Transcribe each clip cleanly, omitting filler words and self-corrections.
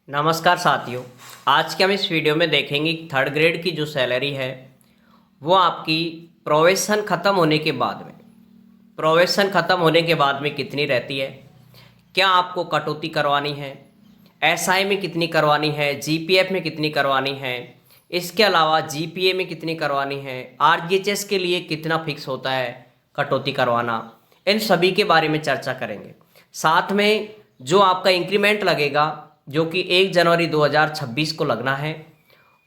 नमस्कार साथियों। आज के हम इस वीडियो में देखेंगे कि थर्ड ग्रेड की जो सैलरी है वो आपकी प्रोबेशन ख़त्म होने के बाद में कितनी रहती है, क्या आपको कटौती करवानी है, एसआई में कितनी करवानी है, जीपीएफ में कितनी करवानी है, इसके अलावा जीपीए में कितनी करवानी है, आरजीएचएस के लिए कितना फिक्स होता है कटौती करवाना, इन सभी के बारे में चर्चा करेंगे। साथ में जो आपका इंक्रीमेंट लगेगा जो कि 1 जनवरी 2026 को लगना है,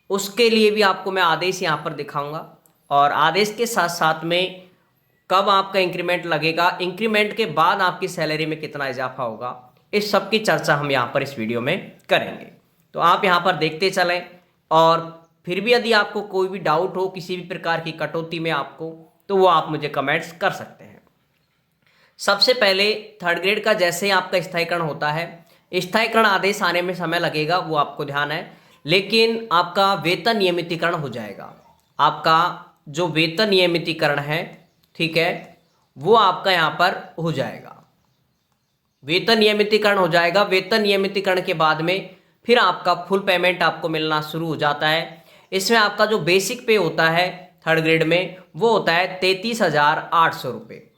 उसके लिए भी आपको मैं आदेश यहाँ पर दिखाऊंगा और आदेश के साथ साथ में कब आपका इंक्रीमेंट लगेगा, इंक्रीमेंट के बाद आपकी सैलरी में कितना इजाफा होगा, इस सब की चर्चा हम यहाँ पर इस वीडियो में करेंगे। तो आप यहाँ पर देखते चलें और फिर भी यदि आपको कोई भी डाउट हो किसी भी प्रकार की कटौती में आपको, तो वो आप मुझे कमेंट्स कर सकते हैं। सबसे पहले थर्ड ग्रेड का जैसे ही आपका स्थायीकरण होता है, स्थायीकरण आदेश आने में समय लगेगा, वो आपको ध्यान है, लेकिन आपका वेतन नियमितीकरण हो जाएगा। आपका जो वेतन नियमितीकरण है, ठीक है, वो आपका यहाँ पर हो जाएगा। वेतन नियमितीकरण हो जाएगा। वेतन नियमितीकरण के बाद में फिर आपका फुल पेमेंट आपको मिलना शुरू हो जाता है। इसमें आपका जो बेसिक पे होता है थर्ड ग्रेड में वो होता है 33,800 रुपये,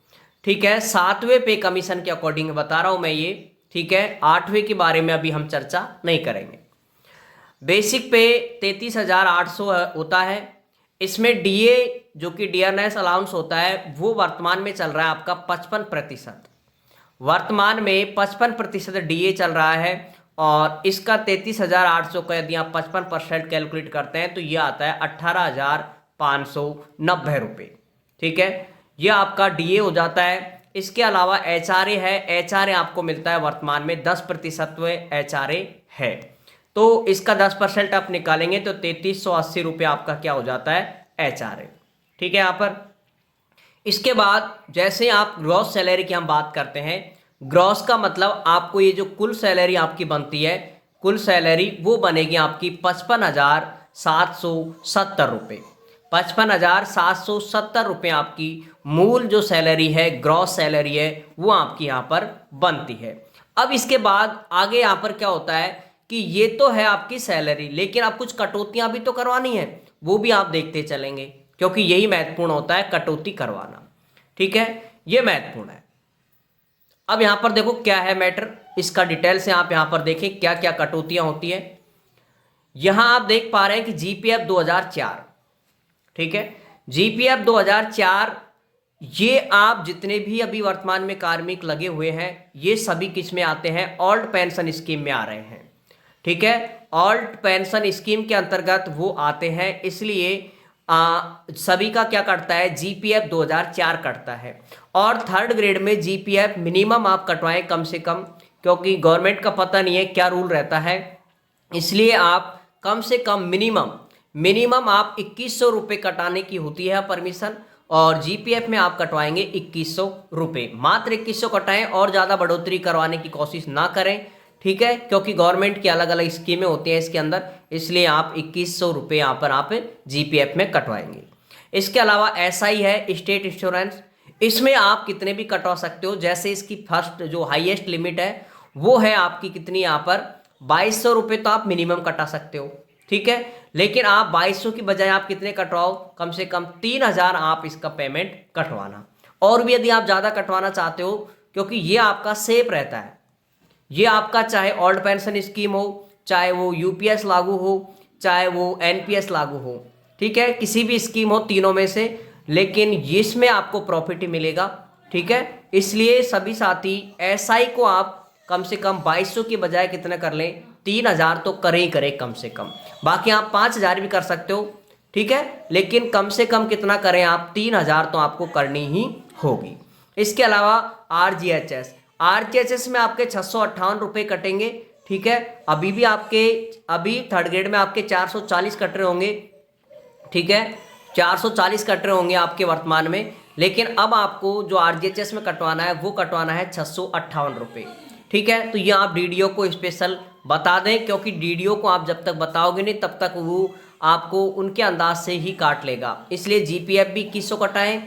ठीक है। 7वें पे कमीशन के अकॉर्डिंग बता रहा हूँ मैं ये, ठीक है। 8वें के बारे में अभी हम चर्चा नहीं करेंगे। बेसिक पे 33,800 होता है। इसमें डीए जो कि डियरनेस अलाउंस होता है वो वर्तमान में चल रहा है आपका 55%। वर्तमान में 55% डीए चल रहा है और इसका 33,800 का यदि आप 55% कैलकुलेट करते हैं तो ये आता है 18,590 रुपये, ठीक है। ये आपका डीए हो जाता है। इसके अलावा एचआरए है। एचआरए आपको मिलता है वर्तमान में 10% एचआरए है, तो इसका 10% आप निकालेंगे तो 3380 रुपये आपका क्या हो जाता है एचआरए, ठीक है। यहाँ पर इसके बाद जैसे आप ग्रॉस सैलरी की हम बात करते हैं, ग्रॉस का मतलब आपको ये जो कुल सैलरी आपकी बनती है, कुल सैलरी वो बनेगी आपकी 55,770 रुपये। 55,770 रुपये आपकी मूल जो सैलरी है, ग्रॉस सैलरी है, वो आपकी यहाँ पर बनती है। अब इसके बाद आगे यहाँ पर क्या होता है कि ये तो है आपकी सैलरी, लेकिन आप कुछ कटौतियाँ भी तो करवानी है, वो भी आप देखते चलेंगे क्योंकि यही महत्वपूर्ण होता है, कटौती करवाना, ठीक है। ये महत्वपूर्ण है। अब यहाँ पर देखो क्या है मैटर, इसका डिटेल से आप यहाँ पर देखें क्या क्या कटौतियाँ होती है। यहाँ आप देख पा रहे हैं कि जीपीएफ 2004, ठीक है। जीपीएफ 2004 ये आप जितने भी अभी वर्तमान में कार्मिक लगे हुए हैं ये सभी किस में आते हैं, ओल्ड पेंशन स्कीम में आ रहे हैं, ठीक है। ओल्ड पेंशन स्कीम के अंतर्गत वो आते हैं, इसलिए सभी का क्या कटता है, जीपीएफ 2004 कटता है। और थर्ड ग्रेड में जीपीएफ मिनिमम आप कटवाएं कम से कम, क्योंकि गवर्नमेंट का पता नहीं है क्या रूल रहता है, इसलिए आप कम से कम मिनिमम आप 2100 रुपये कटाने की होती है परमिशन, और जीपीएफ में आप कटवाएंगे 2100 रुपये। मात्र 2100 कटाएं और ज़्यादा बढ़ोतरी करवाने की कोशिश ना करें, ठीक है, क्योंकि गवर्नमेंट की अलग अलग स्कीमें होती हैं इसके अंदर, इसलिए आप 2100 रुपये यहाँ पर आप जीपीएफ में कटवाएंगे। इसके अलावा एसआई है, स्टेट इंश्योरेंस, इसमें आप कितने भी कटवा सकते हो। जैसे इसकी फर्स्ट जो हाईएस्ट लिमिट है वो है आपकी कितनी, यहाँ पर 2200 रुपये तो आप मिनिमम कटा सकते हो, ठीक है। लेकिन आप 2200 की बजाय आप कितने कटवाओ, कम से कम 3000 आप इसका पेमेंट कटवाना। और भी यदि आप ज़्यादा कटवाना चाहते हो, क्योंकि ये आपका सेफ रहता है, ये आपका चाहे ओल्ड पेंशन स्कीम हो, चाहे वो यूपीएस लागू हो, चाहे वो एनपीएस लागू हो, ठीक है, किसी भी स्कीम हो तीनों में से, लेकिन इसमें आपको प्रॉफिट ही मिलेगा, ठीक है। इसलिए सभी साथी एसआई को आप कम से कम 2200 की बजाय कितना कर लें, 3000 तो करें ही करें कम से कम। बाकी आप 5000 भी कर सकते हो, ठीक है, लेकिन कम से कम कितना करें आप, 3000 तो आपको करनी ही होगी। इसके अलावा आरजीएचएस में आपके 658 रुपये कटेंगे, ठीक है। अभी थर्ड ग्रेड में आपके 440 कट रहे होंगे, ठीक है, 440 कट रहे होंगे आपके वर्तमान में, लेकिन अब आपको जो आरजीएचएस में कटवाना है वो कटवाना है 658 रुपये, ठीक है। तो ये आप डीडीओ को स्पेशल बता दें, क्योंकि डीडीओ को आप जब तक बताओगे नहीं तब तक वो आपको उनके अंदाज से ही काट लेगा, इसलिए जीपीएफ भी 2100 कटाएं।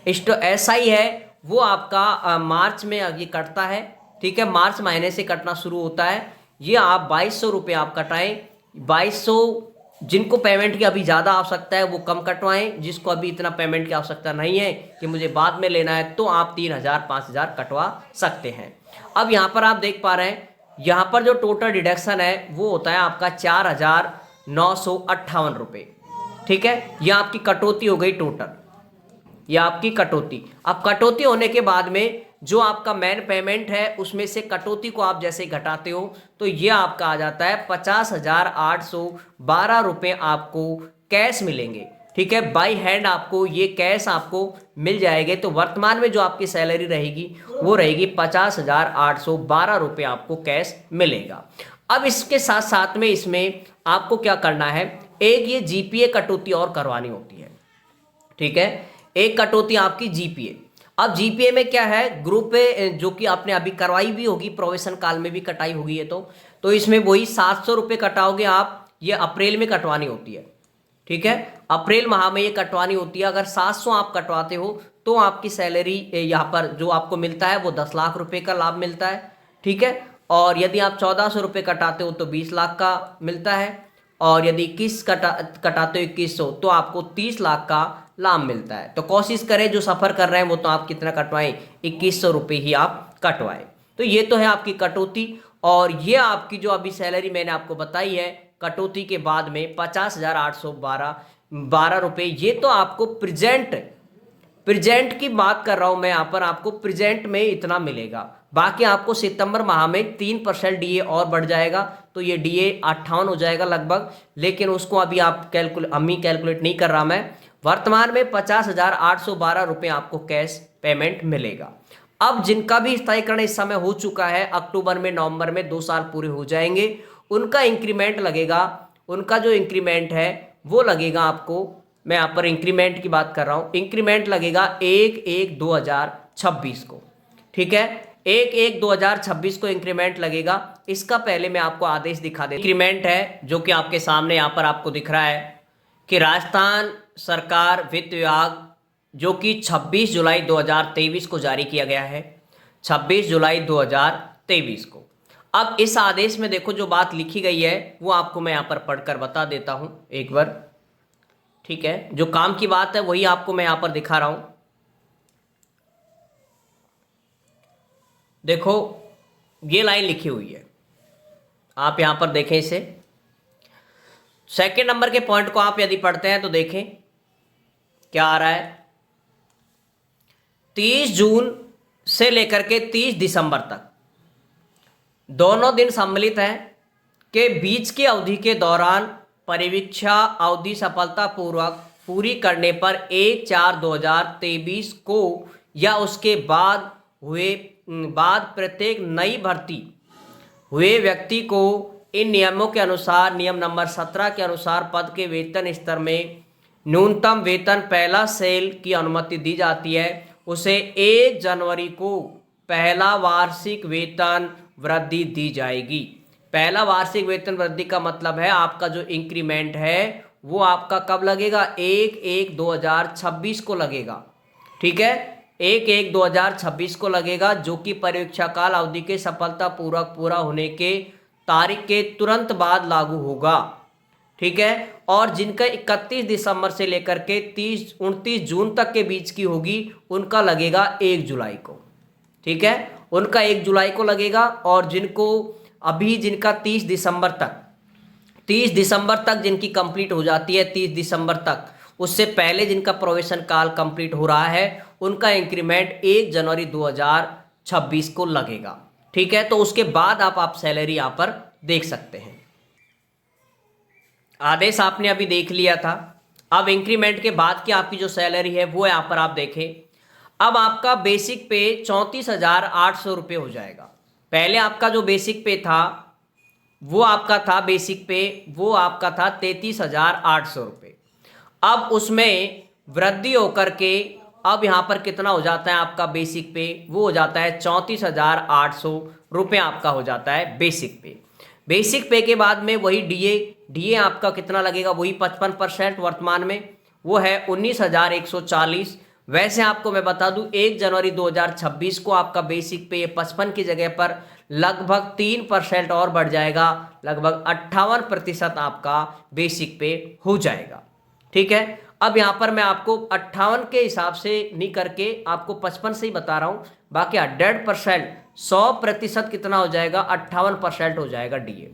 एसआई है वो आपका मार्च में ये कटता है, ठीक है, मार्च महीने से कटना शुरू होता है। ये आप 2200 रुपये आप कटाएं। 2200 जिनको पेमेंट की अभी ज़्यादा आवश्यकता है वो कम कटवाएं, जिसको अभी इतना पेमेंट की आवश्यकता नहीं है कि मुझे बाद में लेना है, तो आप 3000 5000 कटवा सकते हैं। अब यहाँ पर आप देख पा रहे हैं, यहाँ पर जो टोटल डिडक्शन है वो होता है आपका 4958 रुपये। ठीक है, यह आपकी कटौती हो गई टोटल, यह आपकी कटौती। अब कटौती होने के बाद में जो आपका मेन पेमेंट है उसमें से कटौती को आप जैसे घटाते हो तो यह आपका आ जाता है 50,812 रुपये आपको कैश मिलेंगे। ठीक है, बाई हैंड आपको ये कैश आपको मिल जाएंगे। तो वर्तमान में जो आपकी सैलरी रहेगी वो रहेगी 50,812 रुपये आपको कैश मिलेगा। अब इसके साथ साथ में इसमें आपको क्या करना है, एक ये जीपीए कटौती और करवानी होती है। ठीक है, एक कटौती आपकी जीपीए। अब जीपीए में क्या है, ग्रुप ए जो कि आपने अभी करवाई भी होगी, प्रोविजन काल में भी कटाई होगी है, तो इसमें वही 700 रुपये कटाओगे आप, ये अप्रैल में कटवानी होती है। ठीक है, अप्रैल माह में ये कटवानी होती है। अगर 700 आप कटवाते हो तो आपकी सैलरी यहाँ पर जो आपको मिलता है वो 10 लाख रुपए का लाभ मिलता है। ठीक है, और यदि आप 1400 रुपये कटाते हो तो 20 लाख का मिलता है, और यदि 21 कटाते हो 2100 तो आपको 30 लाख का लाभ मिलता है। तो कोशिश करें जो सफ़र कर रहे हैं वो तो आप कितना कटवाएं, 2100 रुपये ही आप कटवाएं। तो ये तो है आपकी कटौती, और ये आपकी जो अभी सैलरी मैंने आपको बताई है कटौती के बाद में 50,812 रुपये, ये तो आपको प्रेजेंट की बात कर रहा हूं मैं, यहाँ पर आपको प्रेजेंट में इतना मिलेगा। बाकी आपको सितंबर माह में 3% डीए और बढ़ जाएगा, तो ये डीए 58 हो जाएगा लगभग, लेकिन उसको अभी आप कैलकुलेट नहीं कर रहा मैं। वर्तमान में 50,812 रुपये आपको कैश पेमेंट मिलेगा। अब जिनका भी स्थायीकरण इस समय हो चुका है, अक्टूबर में नवंबर में 2 साल पूरे हो जाएंगे, उनका इंक्रीमेंट लगेगा। उनका जो इंक्रीमेंट है वो लगेगा आपको, मैं यहाँ पर इंक्रीमेंट की बात कर रहा हूँ, इंक्रीमेंट लगेगा 1/1/2026 को। ठीक है, 1/1/2026 को इंक्रीमेंट लगेगा। इसका पहले मैं आपको आदेश दिखा दे। इंक्रीमेंट है जो कि आपके सामने यहाँ पर आपको दिख रहा है कि राजस्थान सरकार वित्त विभाग जो कि 26 जुलाई 2023 को जारी किया गया है, 26 जुलाई 2023 को। अब इस आदेश में देखो जो बात लिखी गई है वो आपको मैं यहाँ पर पढ़कर बता देता हूँ एक बार। ठीक है, जो काम की बात है वही आपको मैं यहाँ पर दिखा रहा हूँ। देखो ये लाइन लिखी हुई है, आप यहाँ पर देखें इसे। सेकंड नंबर के पॉइंट को आप यदि पढ़ते हैं तो देखें क्या आ रहा है, 30 जून से लेकर के 30 दिसंबर तक दोनों दिन सम्मिलित हैं के बीच की अवधि के दौरान परिवीक्षा अवधि सफलतापूर्वक पूरी करने पर 1/4/2023 को या उसके बाद प्रत्येक नई भर्ती हुए व्यक्ति को इन नियमों के अनुसार, नियम नंबर 17 के अनुसार पद के वेतन स्तर में न्यूनतम वेतन पहला सेल की अनुमति दी जाती है। उसे 1 जनवरी को पहला वार्षिक वेतन वृद्धि दी जाएगी। पहला वार्षिक वेतन वृद्धि का मतलब है आपका जो इंक्रीमेंट है वो आपका कब लगेगा, 1/1/2026 को लगेगा। ठीक है, 1/1/2026 को लगेगा, जो कि परीक्षा काल अवधि के सफलतापूर्वक पूरा होने के तारीख के तुरंत बाद लागू होगा। ठीक है, और जिनका 31 दिसंबर से लेकर के 29 जून तक के बीच की होगी उनका लगेगा 1 जुलाई को। ठीक है, उनका 1 जुलाई को लगेगा, और जिनका 30 दिसंबर तक जिनकी कंप्लीट हो जाती है, 30 दिसंबर तक, उससे पहले जिनका प्रोबेशन काल कंप्लीट हो रहा है उनका इंक्रीमेंट 1 जनवरी 2026 को लगेगा। ठीक है, तो उसके बाद आप सैलरी यहाँ पर देख सकते हैं। आदेश आपने अभी देख लिया था। अब इंक्रीमेंट के बाद की आपकी जो सैलरी है वो यहाँ पर आप देखें। अब आपका बेसिक पे 34,800 रुपये हो जाएगा। पहले आपका जो बेसिक पे था वो आपका था 33,800 रुपये। अब उसमें वृद्धि होकर के अब यहाँ पर कितना हो जाता है आपका बेसिक पे, वो हो जाता है 34,800 रुपये आपका हो जाता है बेसिक पे। बेसिक पे के बाद में वही डीए आपका कितना लगेगा, वही 55% वर्तमान में, वो है 19,140 वैसे आपको मैं बता दूं 1 जनवरी 2026 को आपका बेसिक पे ये 55 की जगह पर लगभग 3% और बढ़ जाएगा, लगभग 58% आपका बेसिक पे हो जाएगा। ठीक है, अब यहाँ पर मैं आपको 58 के हिसाब से नहीं करके आपको 55 से ही बता रहा हूँ। बाकी 100%, 100% कितना हो जाएगा, 58% हो जाएगा डीए।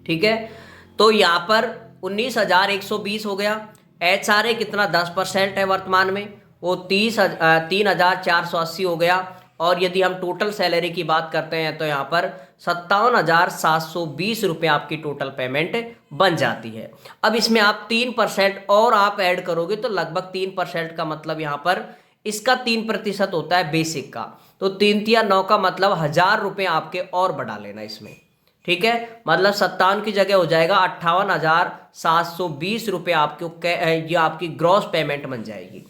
ठीक है, तो यहाँ पर 19,120 हो गया। एचआरए कितना 10% है वर्तमान में, वो 3,480 हो गया। और यदि हम टोटल सैलरी की बात करते हैं तो यहाँ पर 57,720 रुपये आपकी टोटल पेमेंट बन जाती है। अब इसमें आप 3% और आप ऐड करोगे तो लगभग 3% का मतलब यहाँ पर इसका 3% होता है बेसिक का, तो 3 तिया 9 का मतलब 1,000 रुपये आपके और बढ़ा लेना इसमें। ठीक है, मतलब 57 की जगह हो जाएगा 58,720 रुपये आपको ये आपकी ग्रॉस पेमेंट बन जाएगी।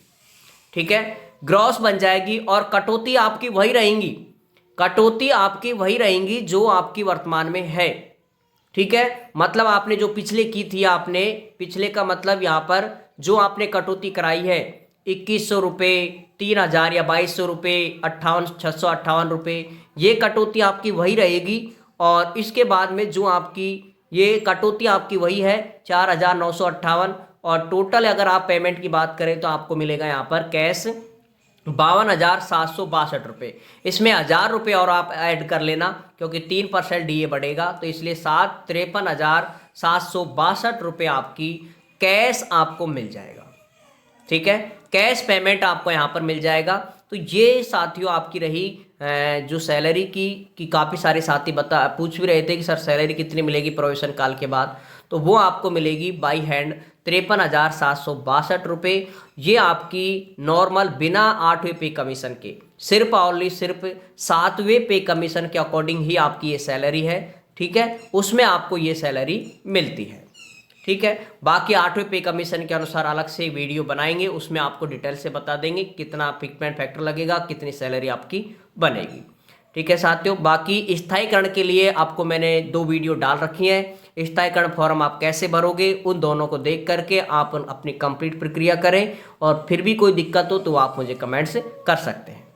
ठीक है, ग्रॉस बन जाएगी और कटौती आपकी वही रहेंगी, कटौती आपकी वही रहेंगी जो आपकी वर्तमान में है। ठीक है, मतलब आपने जो पिछले की थी, आपने पिछले का मतलब यहाँ पर जो आपने कटौती कराई है 2,100 रुपये, 3,000 या 2,200 रुपये, 658 रुपये, ये कटौती आपकी वही रहेगी। और इसके बाद में जो आपकी ये कटौती आपकी वही है 4,958। और टोटल अगर आप पेमेंट की बात करें तो आपको मिलेगा यहाँ पर कैश 52,762 रुपये। इसमें 1,000 रुपये और आप ऐड कर लेना क्योंकि 3% डीए बढ़ेगा, तो इसलिए 53,762 रुपये आपकी कैश आपको मिल जाएगा। ठीक है, कैश पेमेंट आपको यहाँ पर मिल जाएगा। तो ये साथियों आपकी रही जो सैलरी की काफ़ी सारे साथी पूछ भी रहे थे कि सर सैलरी कितनी मिलेगी प्रोविजन काल के बाद, तो वो आपको मिलेगी बाई हैंड 53,762 रुपये। ये आपकी नॉर्मल बिना 8वें पे कमीशन के, सिर्फ ऑनली सिर्फ 7वें पे कमीशन के अकॉर्डिंग ही आपकी ये सैलरी है। ठीक है, उसमें आपको ये सैलरी मिलती है। ठीक है, बाकी 8वें पे कमीशन के अनुसार अलग से वीडियो बनाएंगे, उसमें आपको डिटेल से बता देंगे कितना पिकमेंट फैक्टर लगेगा, कितनी सैलरी आपकी बनेगी। ठीक है साथियों, बाकी स्थायीकरण के लिए आपको मैंने 2 वीडियो डाल रखी हैं। स्थायीकरण फॉर्म आप कैसे भरोगे, उन दोनों को देख करके आप अपनी कंप्लीट प्रक्रिया करें, और फिर भी कोई दिक्कत हो तो आप मुझे कमेंट्स कर सकते हैं।